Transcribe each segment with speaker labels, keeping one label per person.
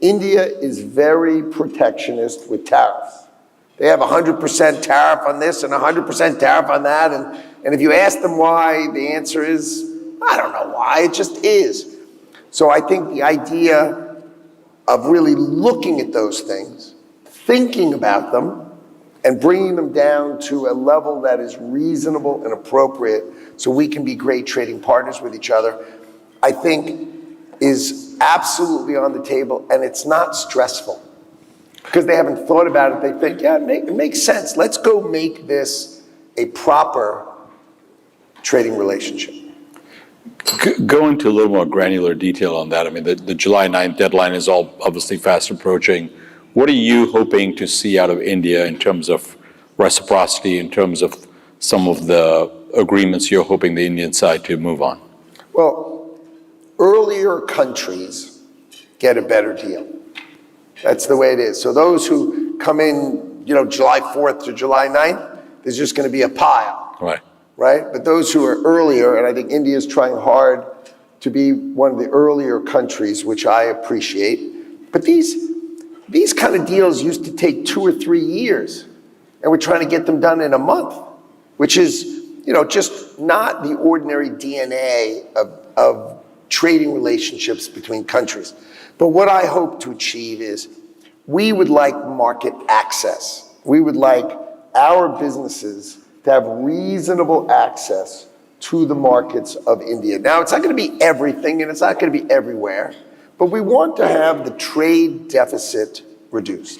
Speaker 1: India is very protectionist with tariffs. They have 100% tariff on this and 100% tariff on that. And if you ask them why, the answer is, I don't know why, it just is. So I think the idea of really looking at those things, thinking about them, and bringing them down to a level that is reasonable and appropriate so we can be great trading partners with each other, I think is absolutely on the table, and it's not stressful. Because they haven't thought about it, they think, yeah, it makes sense. Let's go make this a proper trading relationship.
Speaker 2: Go into a little more granular detail on that. I mean, the July 9th deadline is all obviously fast approaching. What are you hoping to see out of India in terms of reciprocity, in terms of some of the agreements you're hoping the Indian side to move on?
Speaker 1: Well, earlier countries get a better deal. That's the way it is. So those who come in, July 4th to July 9th, there's just going to be a pile. Right? But those who are earlier, and I think India is trying hard to be one of the earlier countries, which I appreciate. But these kind of deals used to take 2 or 3 years, and we're trying to get them done in a month, which is, just not the ordinary DNA of trading relationships between countries. But what I hope to achieve is we would like market access. We would like our businesses to have reasonable access to the markets of India. Now, it's not going to be everything, and it's not going to be everywhere, but we want to have the trade deficit reduced.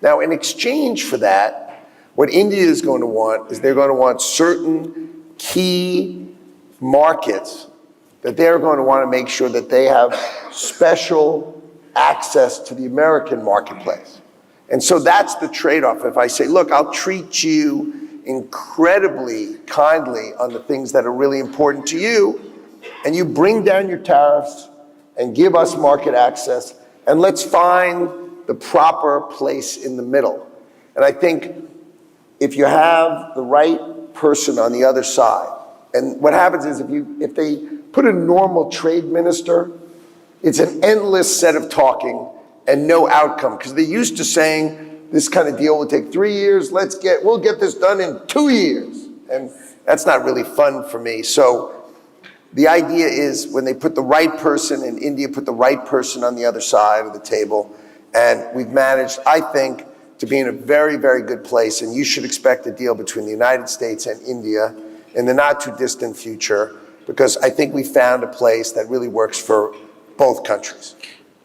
Speaker 1: Now, in exchange for that, what India is going to want is they're going to want certain key markets that they're going to want to make sure that they have special access to the American marketplace. And so that's the trade-off. If I say, look, I'll treat you incredibly kindly on the things that are really important to you, and you bring down your tariffs and give us market access, and let's find the proper place in the middle. And I think if you have the right person on the other side, and what happens is if they put a normal trade minister, it's an endless set of talking and no outcome, because they're used to saying, this kind of deal will take 3 years, we'll get this done in 2 years. And that's not really fun for me. So the idea is when they put the right person, and India put the right person on the other side of the table, and we've managed, I think, to be in a very, very good place, and you should expect a deal between the United States and India in the not too distant future, because I think we found a place that really works for both countries.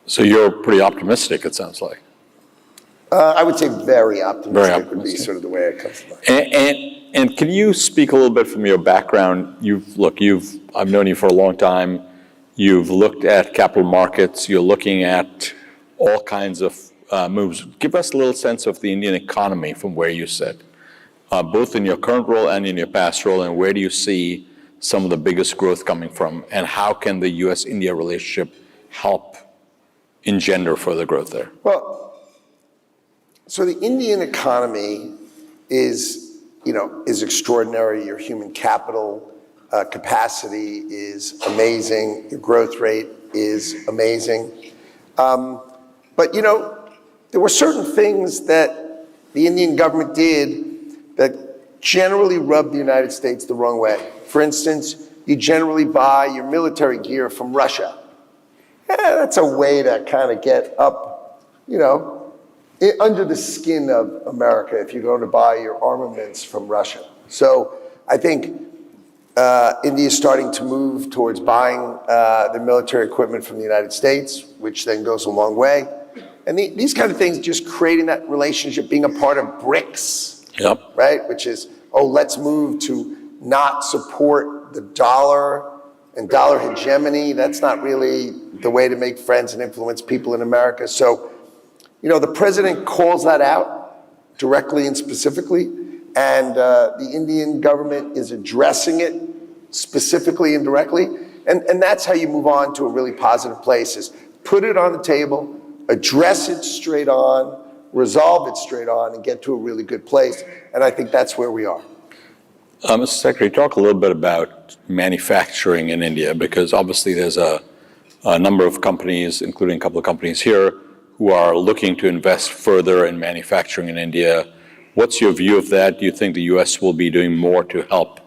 Speaker 2: So you're pretty optimistic, it sounds like.
Speaker 1: I would say very optimistic would be sort of the way it comes to mind.
Speaker 2: And can you speak a little bit from your background? I've known you for a long time. You've looked at capital markets. You're looking at all kinds of moves. Give us a little sense of the Indian economy from where you sit, both in your current role and in your past role, and where do you see some of the biggest growth coming from, and how can the U.S.-India relationship help engender further growth there?
Speaker 1: Well, so the Indian economy is extraordinary. Your human capital capacity is amazing. Your growth rate is amazing. But there were certain things that the Indian government did that generally rubbed the United States the wrong way. For instance, you generally buy your military gear from Russia. That's a way to kind of get up, under the skin of America if you're going to buy your armaments from Russia. So I think India is starting to move towards buying the military equipment from the United States, which then goes a long way. And these kind of things, just creating that relationship, being a part of BRICS, right? Which is, let's move to not support the dollar and dollar hegemony. That's not really the way to make friends and influence people in America. So, the president calls that out directly and specifically, and the Indian government is addressing it specifically and directly. And that's how you move on to a really positive place, is put it on the table, address it straight on, resolve it straight on, and get to a really good place. And I think that's where we are.
Speaker 2: Mr. Secretary, talk a little bit about manufacturing in India, because obviously there's a number of companies, including a couple of companies here, who are looking to invest further in manufacturing in India. What's your view of that? Do you think the U.S. will be doing more to help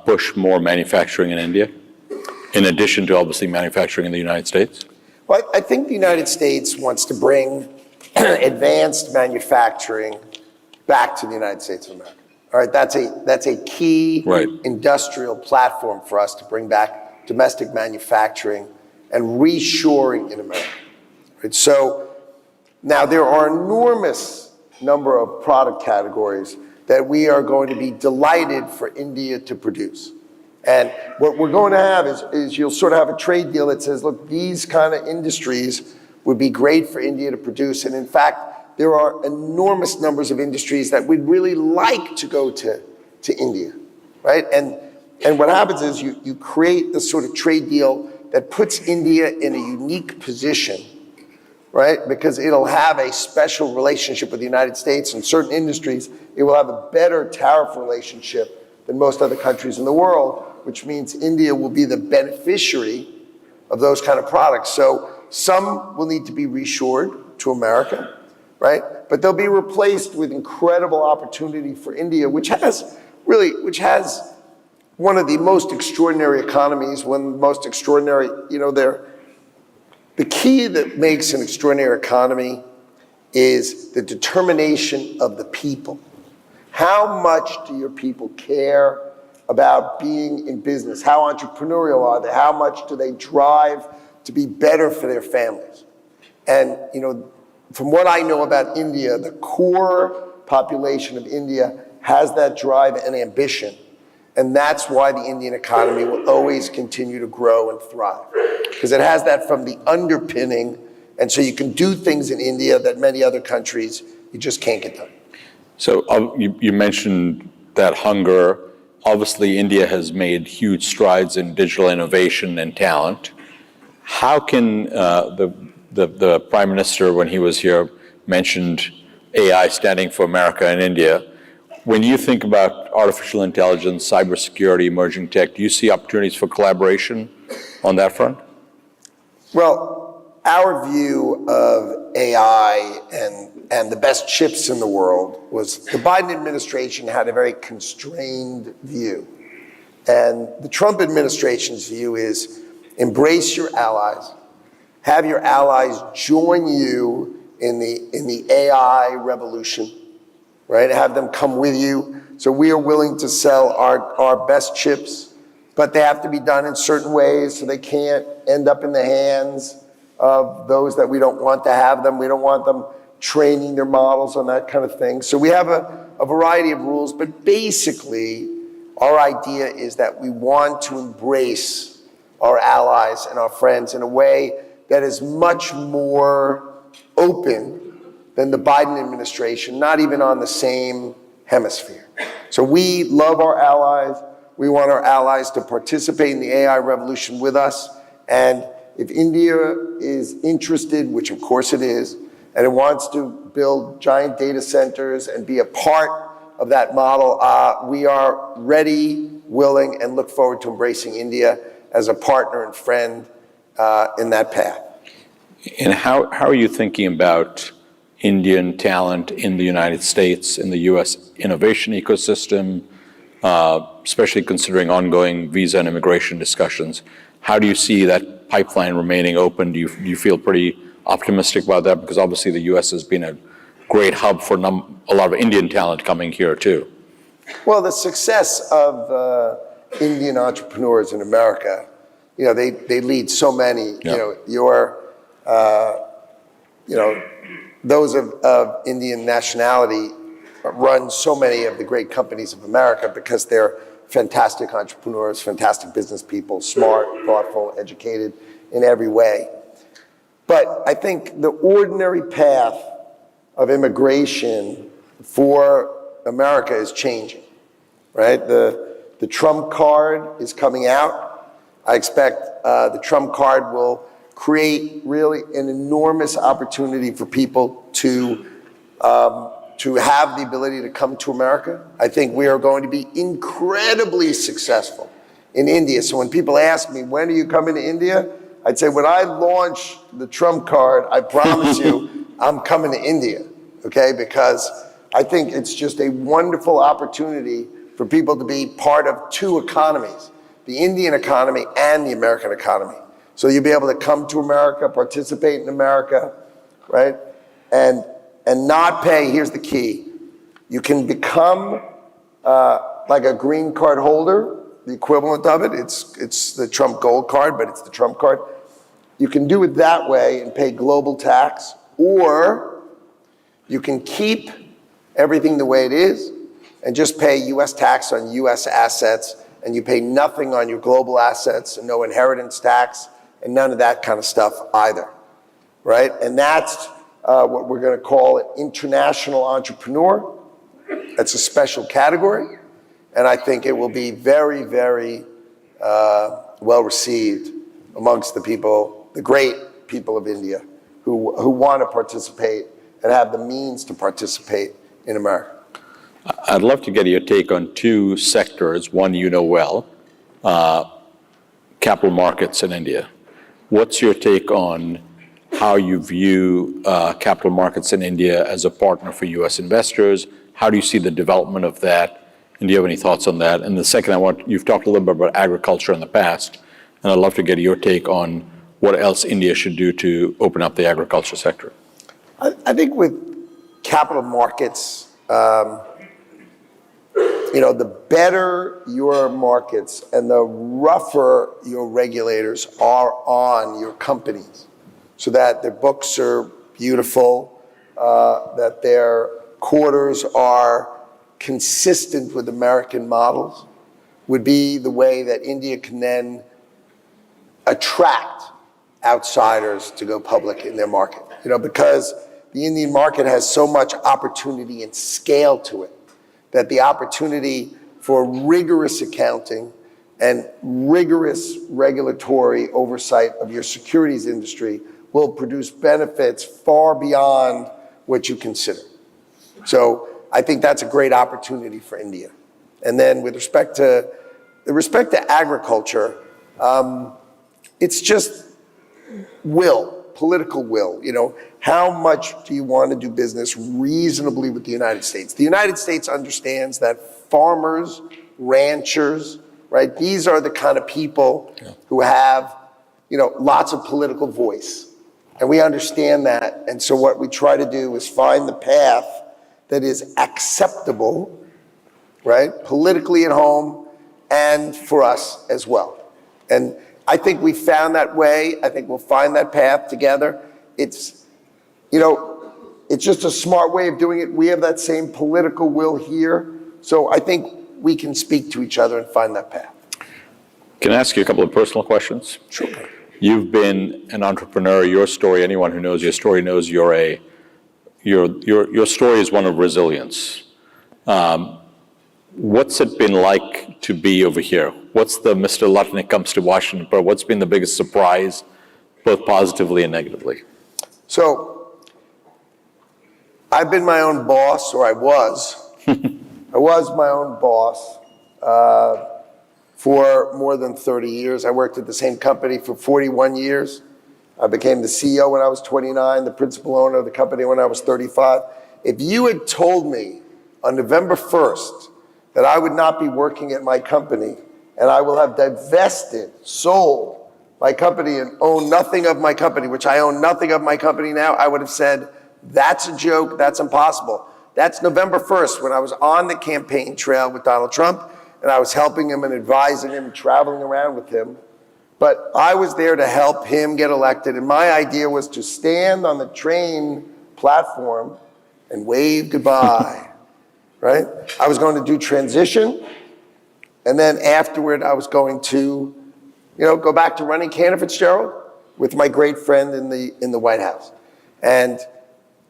Speaker 2: push more manufacturing in India, in addition to obviously manufacturing in the United States?
Speaker 1: Well, I think the United States wants to bring advanced manufacturing back to the United States of America. All right, that's a key industrial platform for us to bring back domestic manufacturing and reshoring in America. Right? So now there are enormous number of product categories that we are going to be delighted for India to produce. And what we're going to have is you'll sort of have a trade deal that says, look, these kind of industries would be great for India to produce. And in fact, there are enormous numbers of industries that we'd really like to go to India, right? And what happens is you create this sort of trade deal that puts India in a unique position, right? Because it'll have a special relationship with the United States. In certain industries, it will have a better tariff relationship than most other countries in the world, which means India will be the beneficiary of those kind of products. So some will need to be reshored to America, right? But they'll be replaced with incredible opportunity for India, which has one of the most extraordinary economies, one of the most extraordinary, the key that makes an extraordinary economy is the determination of the people. How much do your people care about being in business? How entrepreneurial are they? How much do they drive to be better for their families? And, from what I know about India, the core population of India has that drive and ambition. And that's why the Indian economy will always continue to grow and thrive. Because it has that from the underpinning, and so you can do things in India that many other countries, you just can't get done.
Speaker 2: So you mentioned that hunger. Obviously, India has made huge strides in digital innovation and talent. How can the Prime Minister, when he was here, mentioned AI standing for America and India? When you think about artificial intelligence, cybersecurity, emerging tech, do you see opportunities for collaboration on that front?
Speaker 1: Well, our view of AI and the best chips in the world was the Biden administration had a very constrained view. And the Trump administration's view is embrace your allies, have your allies join you in the AI revolution, right? Have them come with you. So we are willing to sell our best chips, but they have to be done in certain ways so they can't end up in the hands of those that we don't want to have them. We don't want them training their models on that kind of thing. So we have a variety of rules, but basically our idea is that we want to embrace our allies and our friends in a way that is much more open than the Biden administration, not even on the same hemisphere. So we love our allies. We want our allies to participate in the AI revolution with us. And if India is interested, which of course it is, and it wants to build giant data centers and be a part of that model, we are ready, willing, and look forward to embracing India as a partner and friend in that path.
Speaker 2: And how are you thinking about Indian talent in the United States, in the U.S. innovation ecosystem, especially considering ongoing visa and immigration discussions? How do you see that pipeline remaining open? Do you feel pretty optimistic about that? Because obviously the U.S. has been a great hub for a lot of Indian talent coming here too.
Speaker 1: Well, the success of Indian entrepreneurs in America, they lead so many. Those of Indian nationality run so many of the great companies of America because they're fantastic entrepreneurs, fantastic business people, smart, thoughtful, educated in every way. But I think the ordinary path of immigration for America is changing, right? The Trump card is coming out. I expect the Trump card will create really an enormous opportunity for people to have the ability to come to America. I think we are going to be incredibly successful in India. So when people ask me, when are you coming to India? I'd say when I launch the Trump card, I promise you, I'm coming to India, okay? Because I think it's just a wonderful opportunity for people to be part of two economies, the Indian economy and the American economy. So you'll be able to come to America, participate in America, right? And not pay, here's the key. You can become like a green card holder, the equivalent of it. It's the Trump Gold card, but it's the Trump card. You can do it that way and pay global tax, or you can keep everything the way it is and just pay US tax on US assets, and you pay nothing on your global assets and no inheritance tax and none of that kind of stuff either, right? And that's what we're gonna call an international entrepreneur. That's a special category, and I think it will be very, very well received amongst the people, the great people of India who want to participate and have the means to participate in America.
Speaker 2: I'd love to get your take on two sectors. One you know well, capital markets in India. What's your take on how you view capital markets in India as a partner for U.S. investors? How do you see the development of that? And do you have any thoughts on that? And the second, you've talked a little bit about agriculture in the past, and I'd love to get your take on what else India should do to open up the agriculture sector.
Speaker 1: I think with capital markets, the better your markets and the rougher your regulators are on your companies, so that their books are beautiful, that their quarters are consistent with American models, would be the way that India can then attract outsiders to go public in their market. Because the Indian market has so much opportunity and scale to it, that the opportunity for rigorous accounting and rigorous regulatory oversight of your securities industry will produce benefits far beyond what you consider. So I think that's a great opportunity for India. And then with respect to agriculture, it's just political will. How much do you want to do business reasonably with the United States? The United States understands that farmers, ranchers, right? These are the kind of people who have, lots of political voice. And we understand that. And so what we try to do is find the path that is acceptable, right? Politically at home and for us as well. And I think we found that way. I think we'll find that path together. It's just a smart way of doing it. We have that same political will here. So I think we can speak to each other and find that path.
Speaker 2: Can I ask you a couple of personal questions?
Speaker 1: Sure.
Speaker 2: You've been an entrepreneur. Your story, anyone who knows your story knows your story is one of resilience. What's it been like to be over here? What's the Mr. Lutnick comes to Washington, but what's been the biggest surprise, both positively and negatively?
Speaker 1: So I've been my own boss, or I was. I was my own boss for more than 30 years. I worked at the same company for 41 years. I became the CEO when I was 29, the principal owner of the company when I was 35. If you had told me on November 1st that I would not be working at my company and I will have divested, sold my company and own nothing of my company, which I own nothing of my company now, I would have said, that's a joke, that's impossible. That's November 1st when I was on the campaign trail with Donald Trump and I was helping him and advising him and traveling around with him. But I was there to help him get elected, and my idea was to stand on the train platform and wave goodbye, right? I was going to do transition, and then afterward I was going to, go back to running Cantor Fitzgerald with my great friend in the White House.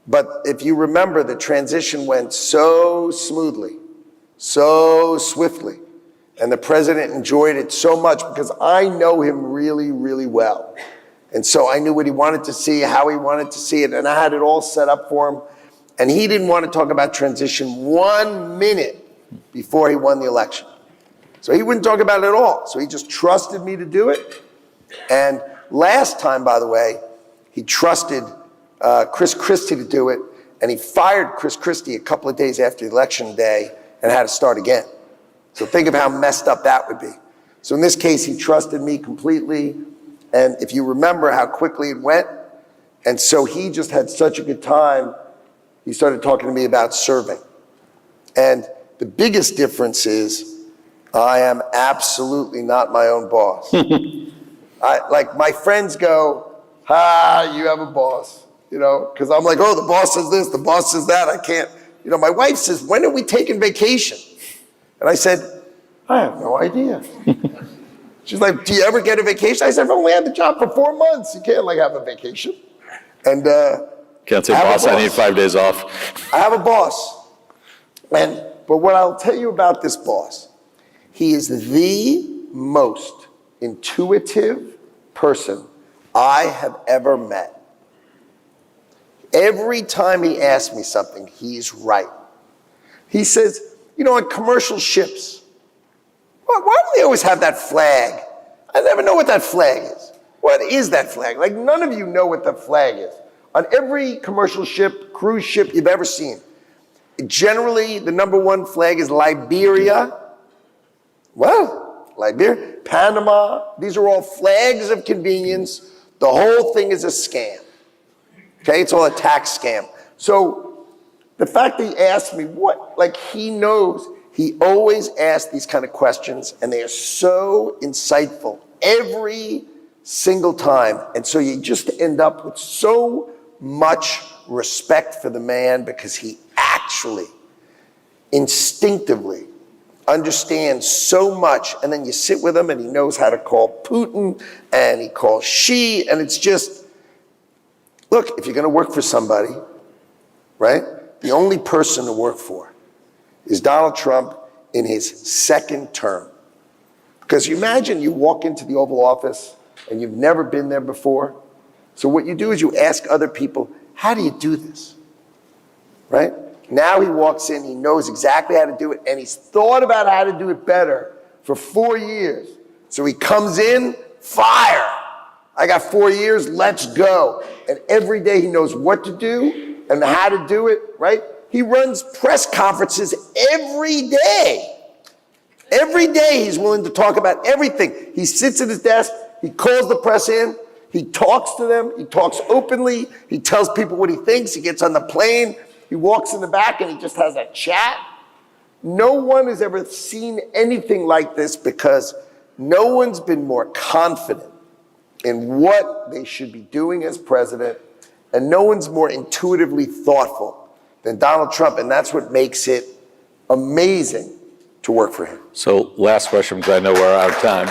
Speaker 1: But if you remember, the transition went so smoothly, so swiftly. And the president enjoyed it so much because I know him really, really well. And so I knew what he wanted to see, how he wanted to see it, and I had it all set up for him. And he didn't want to talk about transition 1 minute before he won the election. So he wouldn't talk about it at all. So he just trusted me to do it. And Last time, by the way, he trusted Chris Christie to do it, and he fired Chris Christie a couple of days after election day and had to start again. So think of how messed up that would be. So in this case, he trusted me completely, and if you remember how quickly it went, and so he just had such a good time, he started talking to me about serving. And the biggest difference is I am absolutely not my own boss. Like my friends go, you have a boss, because I'm like, oh, the boss says this, the boss says that, I can't. My wife says, when are we taking vacation? And I said, I have no idea. She's like, do you ever get a vacation? I said, I've only had the job for 4 months. You can't have a vacation. And
Speaker 2: can't say, boss, I need 5 days off.
Speaker 1: I have a boss. But what I'll tell you about this boss, he is the most intuitive person I have ever met. Every time he asks me something, he's right. He says, on commercial ships, why do they always have that flag? I never know what that flag is. What is that flag? Like, none of you know what the flag is. On every commercial ship, cruise ship you've ever seen, generally the #1 flag is Liberia. Well, Liberia, Panama, these are all flags of convenience. The whole thing is a scam. Okay, it's all a tax scam. So the fact that he asked me he knows, he always asks these kind of questions, and they are so insightful every single time. And so you just end up with so much respect for the man, because he actually, instinctively understands so much. And then you sit with him and he knows how to call Putin, and he calls Xi, and it's just, look, if you're going to work for somebody, right, the only person to work for is Donald Trump in his second term. Because you imagine you walk into the Oval Office and you've never been there before. So what you do is you ask other people, how do you do this? Right? Now he walks in, he knows exactly how to do it, and he's thought about how to do it better for 4 years. So he comes in, fire. I got 4 years, let's go. And every day he knows what to do and how to do it, right? He runs press conferences every day. Every day he's willing to talk about everything. He sits at his desk, he calls the press in, he talks to them, he talks openly, he tells people what he thinks, he gets on the plane, he walks in the back and he just has a chat. No one has ever seen anything like this, because no one's been more confident in what they should be doing as president, and no one's more intuitively thoughtful than Donald Trump, and that's what makes it amazing to work for him.
Speaker 2: So last question, because I know we're out of time.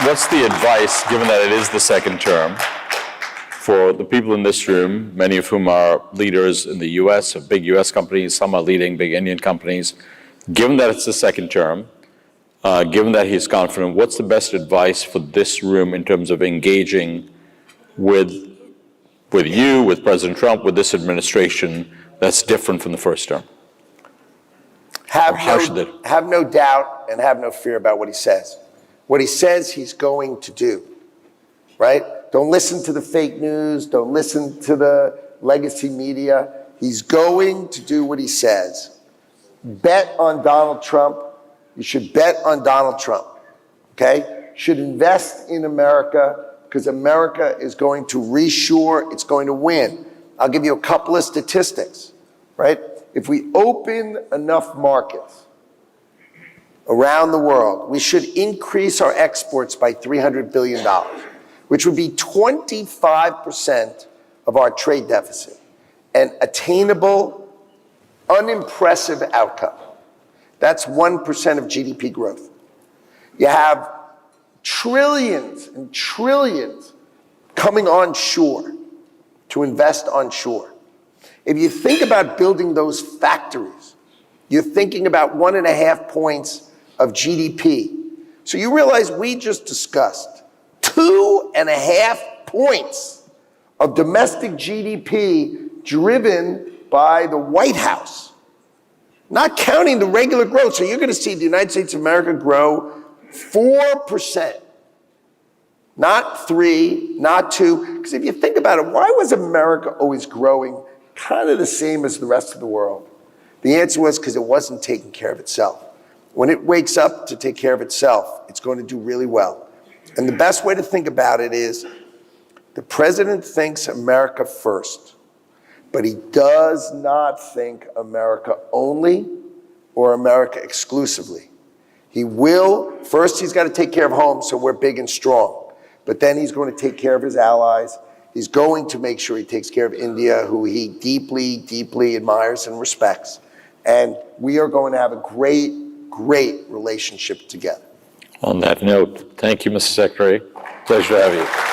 Speaker 2: What's the advice, given that it is the second term, for the people in this room, many of whom are leaders in the U.S., of big U.S. companies, some are leading big Indian companies, given that it's the second term, given that he's confident, what's the best advice for this room in terms of engaging with you, with President Trump, with this administration that's different from the first term?
Speaker 1: Have no doubt and have no fear about what he says. What he says he's going to do, right? Don't listen to the fake news. Don't listen to the legacy media. He's going to do what he says. Bet on Donald Trump. You should bet on Donald Trump, okay? Should invest in America, because America is going to reshore, it's going to win. I'll give you a couple of statistics, right? If we open enough markets around the world, we should increase our exports by $300 billion, which would be 25% of our trade deficit, an attainable, unimpressive outcome. That's 1% of GDP growth. You have trillions and trillions coming onshore to invest onshore. If you think about building those factories, you're thinking about 1.5 points of GDP. So you realize we just discussed 2.5 points of domestic GDP driven by the White House. not counting the regular growth. So you're going to see the United States of America grow 4%, not 3, not 2. Because if you think about it, why was America always growing kind of the same as the rest of the world? The answer was because it wasn't taking care of itself. When it wakes up to take care of itself, it's going to do really well. And the best way to think about it is the president thinks America first, but he does not think America only or America exclusively. He will, first he's got to take care of home so we're big and strong, but then he's going to take care of his allies. He's going to make sure he takes care of India, who he deeply, deeply admires and respects. And we are going to have a great, great relationship together.
Speaker 2: On that note, thank you, Mr. Secretary. Pleasure to have you.